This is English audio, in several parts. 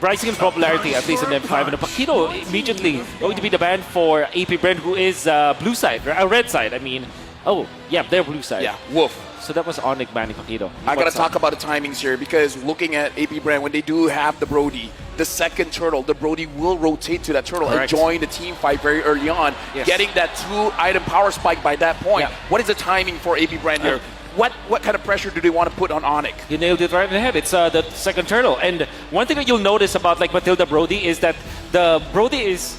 rising in popularity, at least in M5. And the Paquito immediately going to be the ban for AP Bren, who is blue side, red side. I mean, oh, yeah, they're blue side. Yeah, Wolf. So that was Onic banning Paquito. I got to talk about the timings here because looking at AP Brand, when they do have the Brody, the second turtle, the Brody will rotate to that turtle Correct. and join the team fight very early on, getting that 2-item power spike by that point. What is the timing for AP Brand here? What kind of pressure do they want to put on Onic? You nailed it right in the head. It's the second turtle. And one thing that you'll notice about like Matilda Brody is that the Brody is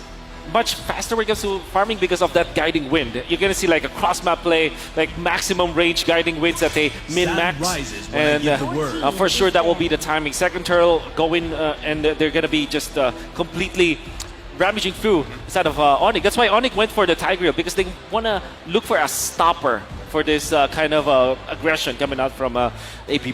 much faster when it comes to farming because of that guiding wind. You're going to see like a cross-map play, like maximum range guiding winds at a min-max. And for sure that will be the timing. Second turtle go in and they're going to be just completely ravaging through instead of Onic. That's why Onic went for the Tigreal because they want to look for a stopper for this kind of aggression coming out from AP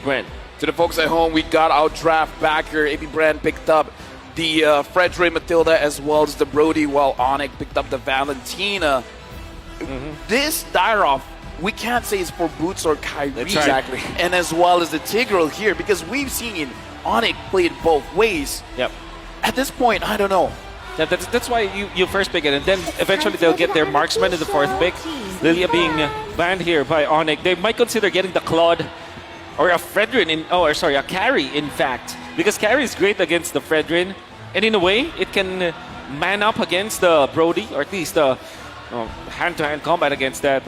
Bren. To the folks at home, we got our draft back here. AP Bren picked up the Frederick Matilda as well as the Brody, while Onic picked up the Valentina. This Dairoff, we can't say it's for Boots or Kyrie. Exactly. And as well as the Tigreal here, because we've seen Onic play it both ways. Yep. At this point, I don't know. Yeah, that's why you first pick it, and then eventually they'll get their marksman in the fourth pick. Lilia being banned here by Onic. They might consider getting the Claude or a Fredrin a Carry, in fact. Because Carry is great against the Fredrin, and in a way, it can man up against the Brody, or at least hand-to-hand combat against that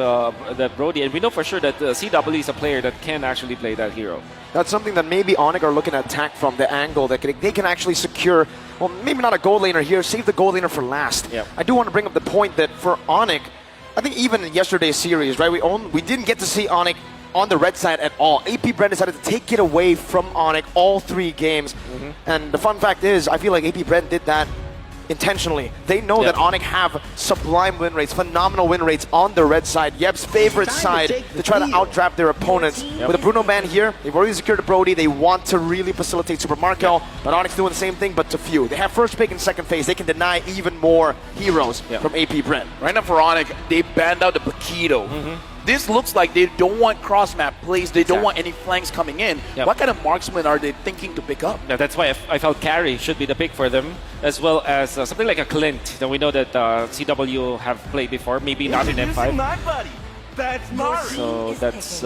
Brody. And we know for sure that CW is a player that can actually play that hero. That's something that maybe Onic are looking to attack from the angle that they can actually secure, well, maybe not a gold laner here, save the gold laner for last. Yep. I do want to bring up the point that for Onic, I think even in yesterday's series, right, we didn't get to see Onic on the red side at all. AP Bren decided to take it away from Onic all 3 games. And the fun fact is, I feel like AP Bren did that intentionally. They know that Onic have sublime win rates, phenomenal win rates on the red side, Yep's favorite side, to try to outdraft their opponents. With a Bruno ban here, they've already secured the Brody. They want to really facilitate Super Markel, but Onic's doing the same thing, but to few. They have first pick and second phase. They can deny even more heroes from AP Bren. Right now for Onic, they banned out the Paquito. This looks like they don't want cross-map plays. They don't want any flanks coming in. What kind of marksman are they thinking to pick up? Now, that's why I felt Carry should be the pick for them, as well as something like a Clint that we know that CW have played before, maybe not in M5. So that's...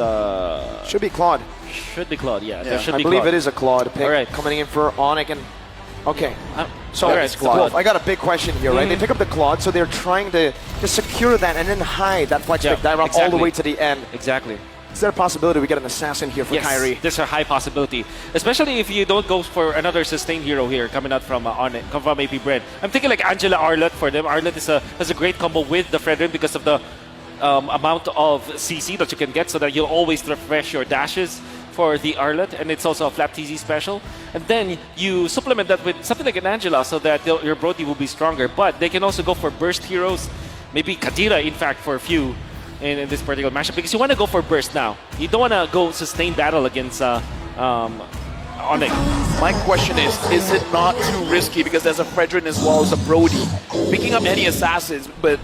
should be Claude. Should be Claude, there should be I believe Claude. it is a Claude pick coming in for Onic. And okay. So I got a big question here, right? They pick up the Claude, so they're trying to secure that and then hide that flex pick Dairoff all the way to the end. Exactly. Is there a possibility we get an assassin here for Kyrie? There's a high possibility, especially if you don't go for another sustained hero here coming out from Onic, come from AP Bren. I'm thinking like Angela Arlott for them. Arlott has a great combo with the Fredrin because of the amount of CC that you can get, so that you'll always refresh your dashes for the Arlott, and it's also a flat TZ special. And then you supplement that with something like an Angela so that your Brody will be stronger. But they can also go for burst heroes, maybe Kadira, in fact, for a few in this particular matchup, because you want to go for burst now. You don't want to go sustained battle against Onic. My question is it not too risky because there's a Fredrin as well as a Brody? Picking up any assassins, but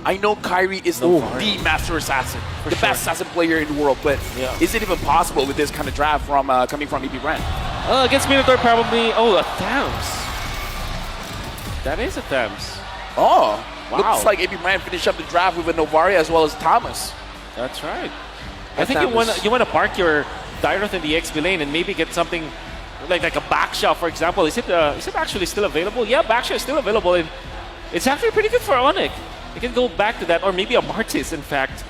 I know Kyrie is the master assassin, the best assassin player in the world, but is it even possible with this kind of draft from coming from EP Bren? Against Minotaur, probably, a Thames. That is a Thames. Oh, wow. Looks like EP Bren finished up the draft with a Novaria as well as Thomas. That's right. I think you want to park your Dairoth in the XP lane and maybe get something like a backshot, for example. Is it actually still available? Yeah, backshot is still available, and it's actually pretty good for Onic. You can go back to that, or maybe a Martis, in fact.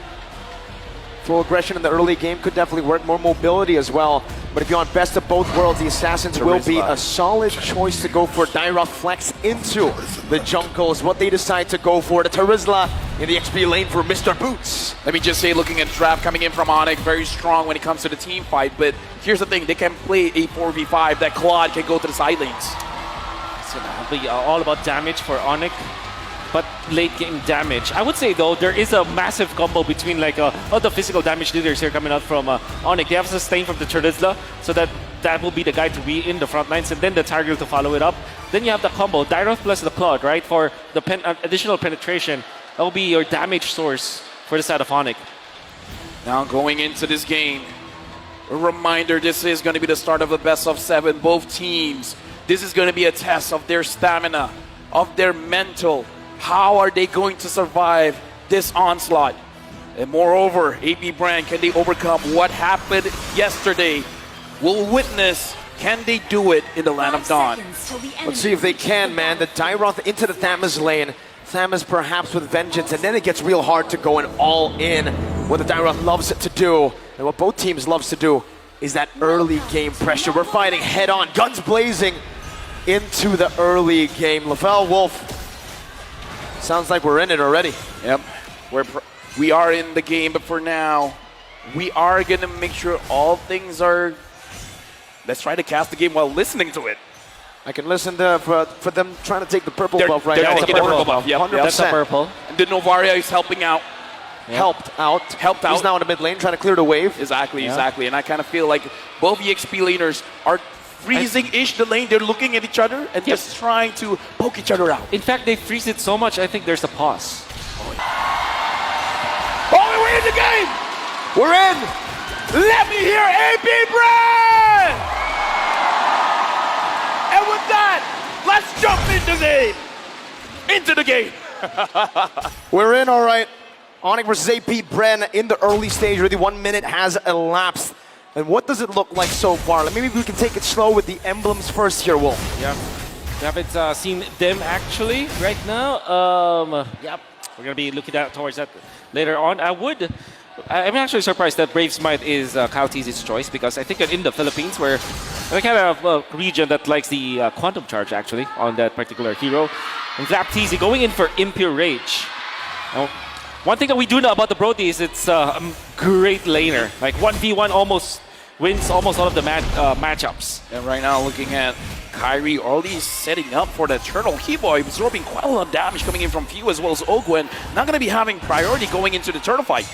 Full aggression in the early game could definitely work, more mobility as well. But if you want best of both worlds, the Assassins will be a solid choice to go for. Dairoff flex into the jungle is what they decide to go for. The Terizla in the XP lane for Mr. Boots. Let me just say, looking at draft coming in from Onic, very strong when it comes to the team fight. But here's the thing, they can play a 4v5. That Claude can go to the side lanes. So that'll be all about damage for Onic. But late game damage. I would say though, there is a massive combo between like all the physical damage leaders here coming out from Onic. They have sustain from the Terizla, so that will be the guy to be in the front lines, and then the Tigreal to follow it up. Then you have the combo, Dairoth plus the Claude, right? For the additional penetration, that will be your damage source for the side of Onic. Now going into this game, A reminder, this is going to be the start of the best of 7. Both teams, this is going to be a test of their stamina, of their mental. How are they going to survive this onslaught? And moreover, AP Bren, can they overcome what happened yesterday? We'll witness, can they do it in the Land of Dawn? Let's see if they can, man. The Dyroth into the Thamus lane. Thamus perhaps with vengeance, and then it gets real hard to go and all in. What the Dyroth loves to do, and what both teams loves to do, is that early game pressure. We're fighting head on, guns blazing into the early game. Lavelle Wolf, sounds like we're in it already. Yep, we are in the game, but for now, we are gonna make sure all things are. Let's try to cast the game while listening to it. I can listen to for them trying to take the purple buff right they're now. taking the purple buff. Yep, 100%. That's a purple. And the Novaria is helping out. Helped out. He's now in the mid lane trying to clear the wave. Exactly. And I kind of feel like both EXP laners are freezing-ish the lane. They're looking at each other and just trying to poke each other out. In fact, they freeze it so much, I think there's a pause. Oh, we're in the game! We're in! Let me hear AP Bren! And with that, let's jump into the game! We're in, all right. Onic versus AP Bren in the early stage. Already 1 minute has elapsed. And what does it look like so far? Maybe we can take it slow with the emblems first here, Wolf. Yeah. We haven't seen them actually right now. Yep. We're going to be looking at towards that later on. I'm actually surprised that Braves Might is Kautee's choice, because I think that in the Philippines, we're the kind of region that likes the quantum charge actually on that particular hero. And Flapteezy going in for Impure Rage. Now, one thing that we do know about the Brody is it's a great laner. Like 1v1 almost wins almost all of the matchups. And right now looking at Kyrie already setting up for the Turtle. Keyboy absorbing quite a lot of damage coming in from Few as well as Ogwen. Not going to be having priority going into the Turtle fight.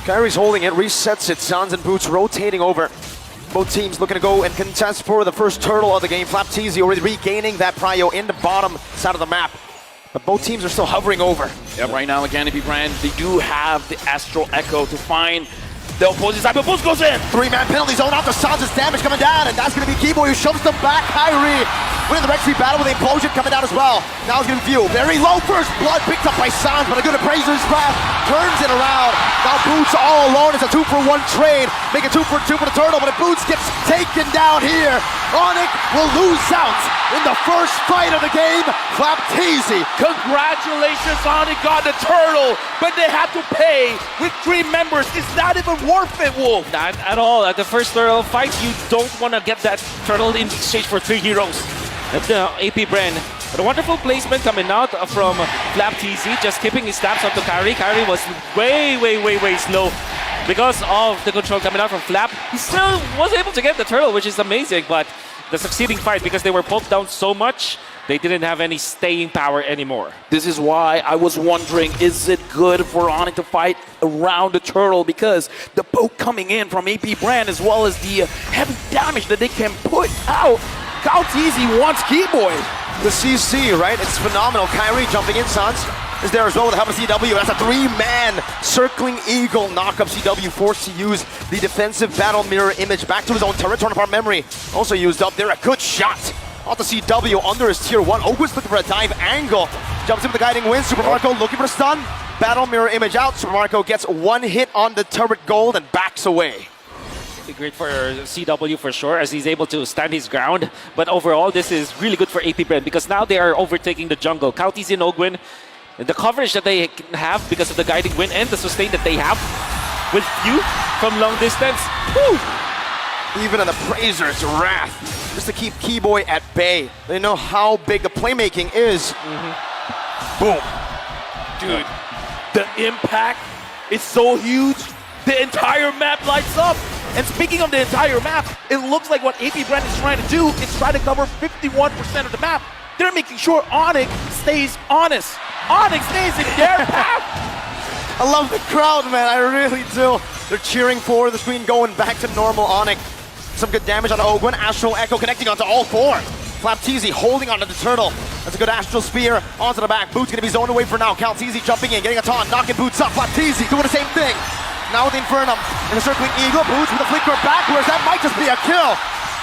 Kyrie's holding it, resets it. Sans and Boots rotating over. Both teams looking to go and contest for the first turtle of the game. Flapteezy already regaining that prio in the bottom side of the map. But both teams are still hovering over. Yep, right now again, AP Bren, they do have the Astral Echo to find the opposing side, but Boost goes in! 3-man penalty zone out to Sans' damage coming down, and that's going to be Keyboy who shoves them back. Kyrie winning the Red Street battle with the implosion coming down as well. Now it's going to be View. Very low first blood picked up by Sans, but a good appraiser's path turns it around. Now Boots all alone. It's a 2-for-1 trade. Make it 2-for-2 for the Turtle, but if Boots gets taken down here, Onic will lose out in the first fight of the game. Flapteezy. Congratulations, Onic got the Turtle, but they have to pay with 3 members. It's not even worth it, Wolf. Not at all. At the first turtle fight, you don't want to get that turtle in exchange for 3 heroes. That's the AP Bren. But a wonderful placement coming out from Flapteezy, just keeping his stabs onto Kyrie. Kyrie was way slow because of the control coming out from Flap. He still was able to get the turtle, which is amazing, but the succeeding fight, because they were poked down so much, they didn't have any staying power anymore. This is why I was wondering, is it good for Onic to fight around the Turtle? Because the poke coming in from AP Bren, as well as the heavy damage that they can put out. Kauteezy wants Keyboy. The CC, right? It's phenomenal. Kyrie jumping in, Sans is there as well with the help of CW. That's a 3-man circling eagle knockup. CW forced to use the defensive battle mirror image back to his own turret. Torn apart memory also used up there. A good shot off the CW under his tier 1. Ogwen's looking for a dive angle. Jumps in with the guiding wind. Super Marco looking for a stun. Battle mirror image out. Super Marco gets 1 hit on the turret gold and backs away. Great for CW for sure, as he's able to stand his ground. But overall, this is really good for AP Bren, because now they are overtaking the jungle. Kauteezy and Ogwen, the coverage that they have because of the guiding wind and the sustain that they have with Few from long distance. Woo! Even an appraiser's wrath, just to keep Keyboy at bay. They know how big the playmaking is. Boom. Dude, the impact is so huge. The entire map lights up. And speaking of the entire map, it looks like what AP Bren is trying to do is try to cover 51% of the map. They're making sure Onic stays honest. Onic stays in their path. I love the crowd, man. I really do. They're cheering for the screen going back to normal. Onic. Some good damage on Ogwen. Astral Echo connecting onto all 4. Flapteezy holding onto the turtle. That's a good Astral Spear onto the back. Boots going to be zoned away for now. Kauteezy jumping in, getting a taunt, knocking Boots up. Flapteezy doing the same thing. Now with Infernum and the circling Eagle. Boots with the flicker backwards. That might just be a kill.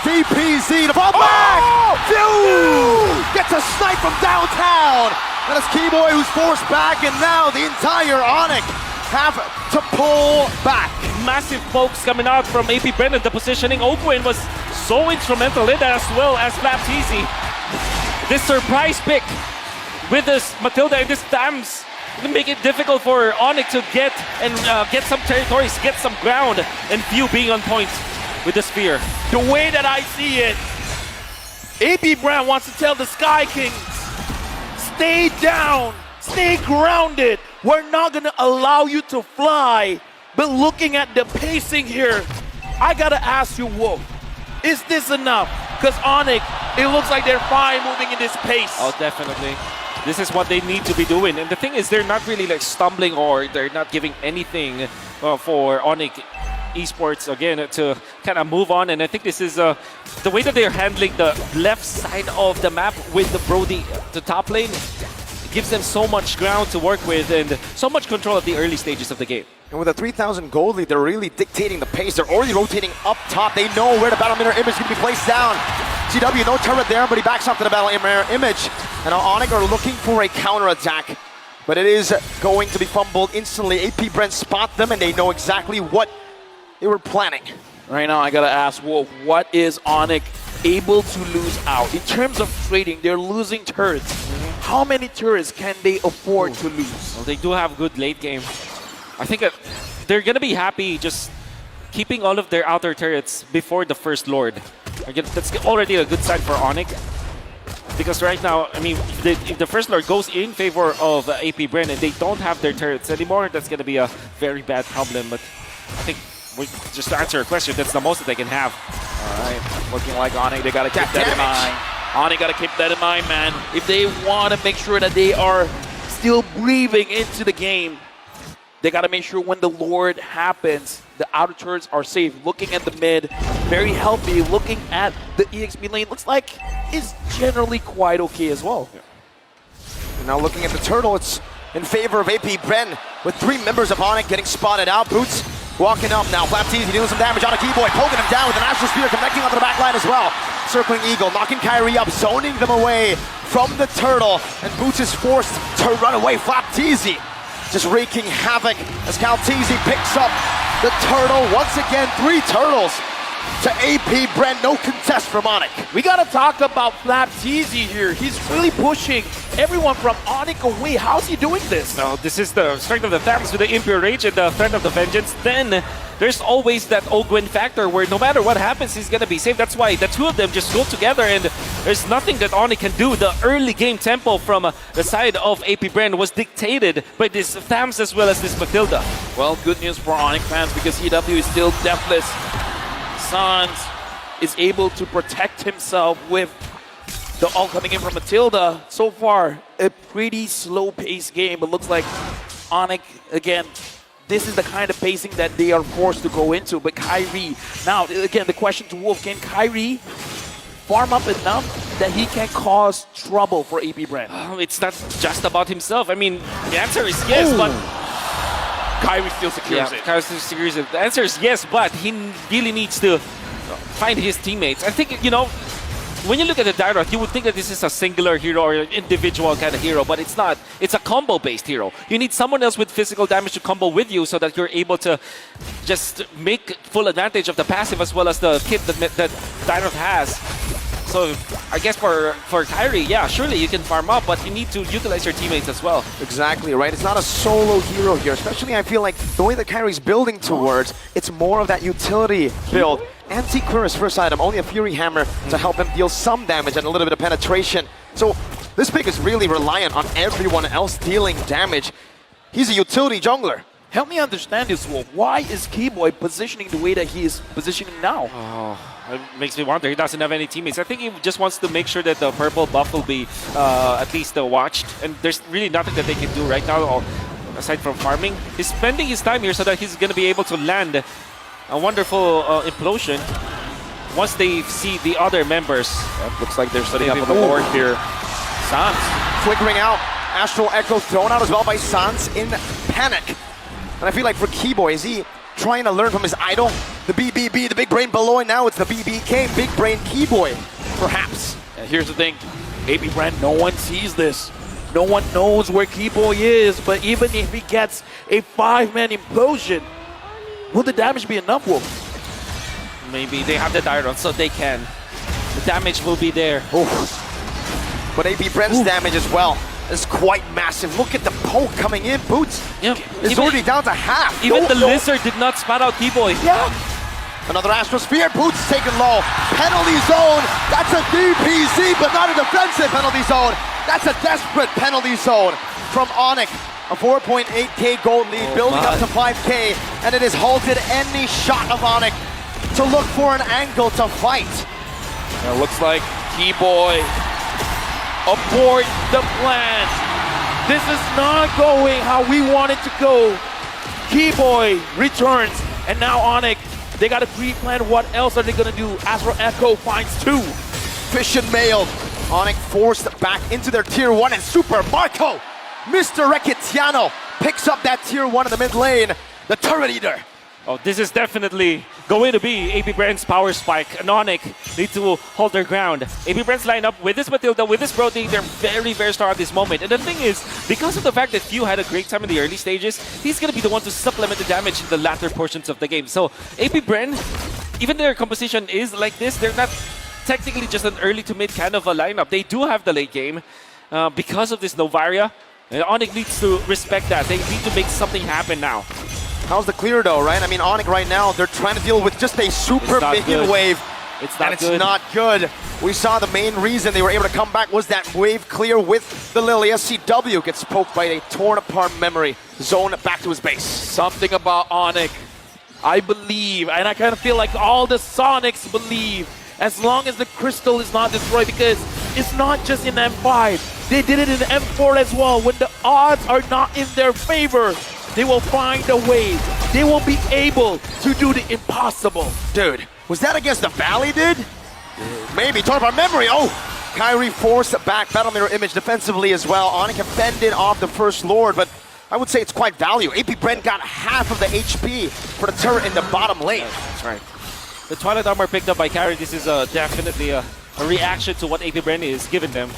DPZ to fall back. Phew! Gets a snipe from downtown. And it's Keyboy who's forced back, and now the entire Onic have to pull back. Massive pokes coming out from AP Bren. The positioning, Ogwin was so instrumental in that, as well as Flapteasy. This surprise pick with this Matilda and this Tams make it difficult for Onic to get some territories, get some ground, and few being on point with the spear. The way that I see it, AP Bren wants to tell the Sky Kings, stay down, stay grounded. We're not gonna allow you to fly. But looking at the pacing here, I gotta ask you, Wolf, is this enough? Because Onic, it looks like they're fine moving in this pace. Oh, definitely. This is what they need to be doing. And the thing is, they're not really like stumbling, or they're not giving anything for Onic Esports again to kind of move on. And I think this is the way that they're handling the left side of the map with the Brody, the top lane, gives them so much ground to work with and so much control at the early stages of the game. And with a 3,000 gold lead, they're really dictating the pace. They're already rotating up top. They know where the battle mirror image is going to be placed down. GW, no turret there, but he backs up to the battle mirror image. And now Onic are looking for a counter attack, but it is going to be fumbled instantly. AP Bren spot them, and they know exactly what they were planning. Right now, I gotta ask Wolf, what is Onic able to lose out? In terms of trading, they're losing turrets. How many turrets can they afford to lose? Well, they do have good late game. I think they're going to be happy just keeping all of their outer turrets before the first Lord. Again, that's already a good sign for Onic. Because right now, I mean, if the first Lord goes in favor of AP Bren and they don't have their turrets anymore, that's going to be a very bad problem. But I think, just to answer your question, that's the most that they can have. All right, looking like Onic, they got to keep that in mind. Onic got to keep that in mind, man. If they want to make sure that they are still breathing into the game, they got to make sure when the Lord happens, the outer turrets are safe. Looking at the mid, very healthy. Looking at the EXP lane, looks like it's generally quite okay as well. Yeah. And now looking at the turtle, it's in favor of AP Bren, with 3 members of Onic getting spotted out. Boots walking up now. Flapteasy dealing some damage on a Keyboy, poking him down with an Astral Spear, connecting onto the back line as well. Circling Eagle, knocking Kyrie up, zoning them away from the turtle, and Boots is forced to run away. Flapteasy just wreaking havoc as Calteasy picks up the turtle. Once again, 3 turtles to AP Bren. No contest from Onic. We got to talk about Flapteasy here. He's really pushing everyone from Onic away. How's he doing this? No, this is the strength of the Thames with the Impure Rage and the Threat of the Vengeance. Then there's always that Ogwin factor where no matter what happens, he's going to be safe. That's why the 2 of them just go together, and there's nothing that Onic can do. The early game tempo from the side of AP Bren was dictated by this Thames as well as this Matilda. Well, good news for Onic fans, because EW is still deathless. Sans is able to protect himself with the ult coming in from Matilda. So far, a pretty slow-paced game, but looks like Onic, again, this is the kind of pacing that they are forced to go into. But Kyrie, now, again, the question to Wolf, can Kyrie farm up enough that he can cause trouble for AP Bren? Oh, it's not just about himself. I mean, the answer is yes, but Kyrie still secures it. Kyrie still secures it. The answer is yes, but he really needs to find his teammates. I think, you know, when you look at the Dairoth, you would think that this is a singular hero or an individual kind of hero, but it's not. It's a combo-based hero. You need someone else with physical damage to combo with you so that you're able to just make full advantage of the passive as well as the kit that Dairoth has. So I guess for Kyrie, yeah, surely you can farm up, but you need to utilize your teammates as well. Exactly, right? It's not a solo hero here, especially I feel like the way that Kyrie's building towards, it's more of that utility build. Anti-Quirus first item, only a Fury Hammer to help him deal some damage and a little bit of penetration. So this pick is really reliant on everyone else dealing damage. He's a utility jungler. Help me understand this, Wolf. Why is Keyboy positioning the way that he is positioning now? It makes me wonder. He doesn't have any teammates. I think he just wants to make sure that the purple buff will be at least watched. And there's really nothing that they can do right now aside from farming. He's spending his time here so that he's going to be able to land a wonderful implosion once they see the other members. Looks like they're setting up on the board here. Sans flickering out. Astral Echo thrown out as well by Sans in panic. And I feel like for Keyboy, is he trying to learn from his idol, the BBB, the big brain below, and now it's the BBK, big brain keyboy, perhaps. And here's the thing, AP Bren, no one sees this. No one knows where Keyboy is, but even if he gets a 5-man implosion, will the damage be enough, Wolf? Maybe they have the Dyron, so they can. The damage will be there. But AP Bren's damage as well is quite massive. Look at the poke coming in, Boots. Yep. It's already down to half. Even the Lizard did not spot out Keyboy. Yeah. Another Astrosphere, Boots taken low. Penalty zone, that's a DPZ, but not a defensive penalty zone. That's a desperate penalty zone from Onic. A 4.8k gold lead, building up to 5k, and it has halted any shot of Onic to look for an angle to fight. It looks like Keyboy abort the plan. This is not going how we want it to go. Keyboy returns, and now Onic, they got to pre-plan what else are they going to do. Astro Echo finds 2. Fission mailed. Onic forced back into their tier 1, and Super Marco, Mr. Reketiano, picks up that tier 1 in the mid lane. The Turret Eater. Oh, this is definitely going to be AP Bren's power spike. And Onic need to hold their ground. AP Bren's lineup with this Matilda, with this Brody, they're very, very strong at this moment. And the thing is, because of the fact that Few had a great time in the early stages, he's going to be the one to supplement the damage in the latter portions of the game. So AP Bren, even their composition is like this, they're not technically just an early to mid kind of a lineup. They do have the late game because of this Novaria. And Onic needs to respect that. They need to make something happen now. How's the clear though, right? I mean, Onic right now, they're trying to deal with just a super minion wave. It's not and good. It's not good. We saw the main reason they were able to come back was that wave clear with the Lily. SCW gets poked by a torn apart memory. Zone back to his base. Something about Onic, I believe, and I kind of feel like all the Sonics believe, as long as the crystal is not destroyed, because it's not just in M5. They did it in M4 as well. When the odds are not in their favor, they will find a way. They will be able to do the impossible. Dude, was that against the Valley, dude? Maybe. Talk about memory. Oh, Kyrie forced back Battle Mirror Image defensively as well. Onic have fended off the First Lord, but I would say it's quite value. AP Bren got half of the HP for the turret in the bottom lane. That's right. The Twilight Armor picked up by Kyrie, this is definitely a reaction to what AP Bren is giving them.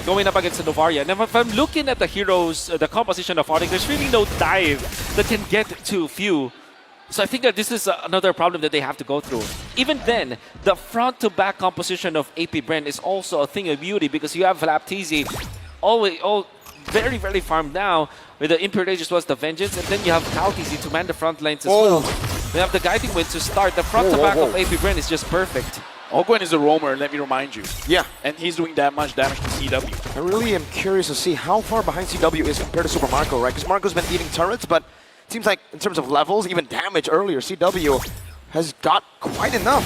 Going up against the Novaria. And if I'm looking at the heroes, the composition of Onic, there's really no dive that can get to Few. So I think that this is another problem that they have to go through. Even then, the front-to-back composition of AP Bren is also a thing of beauty because you have Flapteezy all very, very farmed now with the Impure Rage as well as the Vengeance, and then you have Kalteezy to man the front lines as well. We have the Guiding Wind to start. The front-to-back of AP Bren is just perfect. Ogwen is a roamer, let me remind you. Yeah. And he's doing that much damage to CW. I really am curious to see how far behind CW is compared to Super Marco, right? Because Marco's been eating turrets, but it seems like in terms of levels, even damage earlier, CW has got quite enough.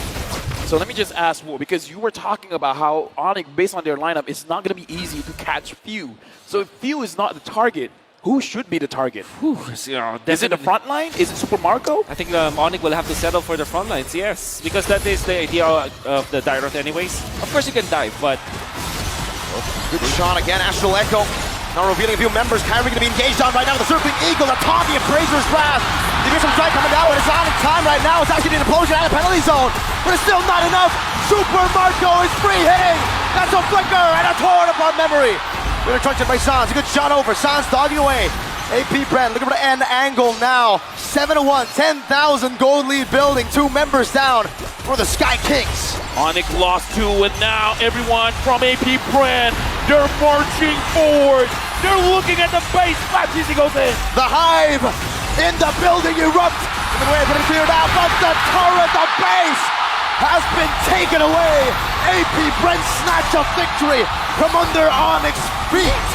So let me just ask, Wu, because you were talking about how Onic, based on their lineup, it's not going to be easy to catch Few. So if Few is not the target, who should be the target? Is it the front line? Is it Super Marco? I think Onic will have to settle for the front lines, yes. Because that is the idea of the Dyrot anyways. Of course you can dive, but... Good shot again, Astral Echo. Now revealing a few members. Kyrie going to be engaged on right now with the Circling Eagle, the Tommy of Brazer's Wrath. You get some strike coming down, but it's on in time right now. It's actually an implosion out of penalty zone, but it's still not enough. Super Marco is free hitting. That's a flicker and a torn apart memory. Good attraction by Sans. A good shot over. Sans dogging away. AP Bren looking for the end angle now. 7-1, 10,000 gold lead building. 2 members down for the Sky Kings. Onic lost 2, and now everyone from AP Bren, they're marching forward. They're looking at the base. Flapteezy goes in. The Hive in the building erupt. The way it's cleared out, but the turret, the base, has been taken away. AP Bren snatch a victory from under Onyx's feet.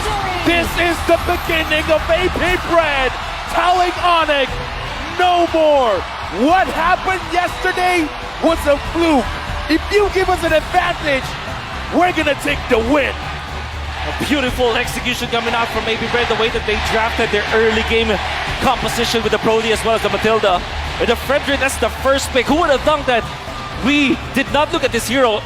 This is the beginning of AP Bren telling Onic, no more. What happened yesterday was a fluke. If you give us an advantage, we're gonna take the win. A beautiful execution coming out from AP Bren, the way that they drafted their early game composition with the Brody as well as the Matilda. With the Fredrin as the first pick. Who would have thought that we did not look at this hero?